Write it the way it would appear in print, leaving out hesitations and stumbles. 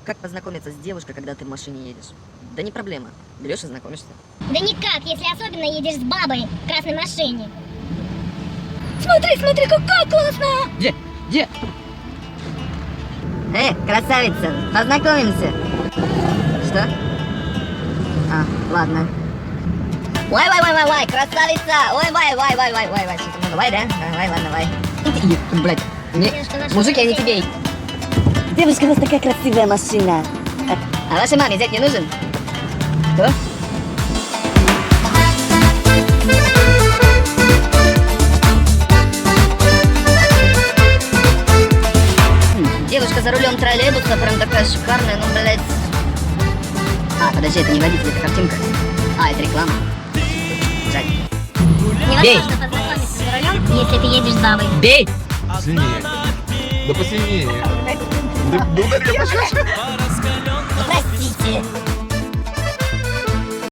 Как познакомиться с девушкой, когда ты в машине едешь? Да не проблема. Берешь и знакомишься. Да никак, если особенно едешь с бабой в красной машине. Смотри, смотри, какая классная! Где? Красавица, познакомимся. Что? А, ладно. Вай, красавица! Ой, вай, что-то много, вай, да? Давай, ладно, вай. Блядь, Девушка, ваша мужик, я не тебе. Девушка, у вас такая красивая машина. А вашей маме зять не нужен? Кто? Девушка за рулем троллейбуса, прям такая шикарная, ну, блядь. А, подожди, это не водитель, это картинка. А, это реклама. Жаль. Невозможно познакомиться за рулем, если ты едешь с бабой. Бей! Сильнее. Да посильнее. Да ударь ее по шашке.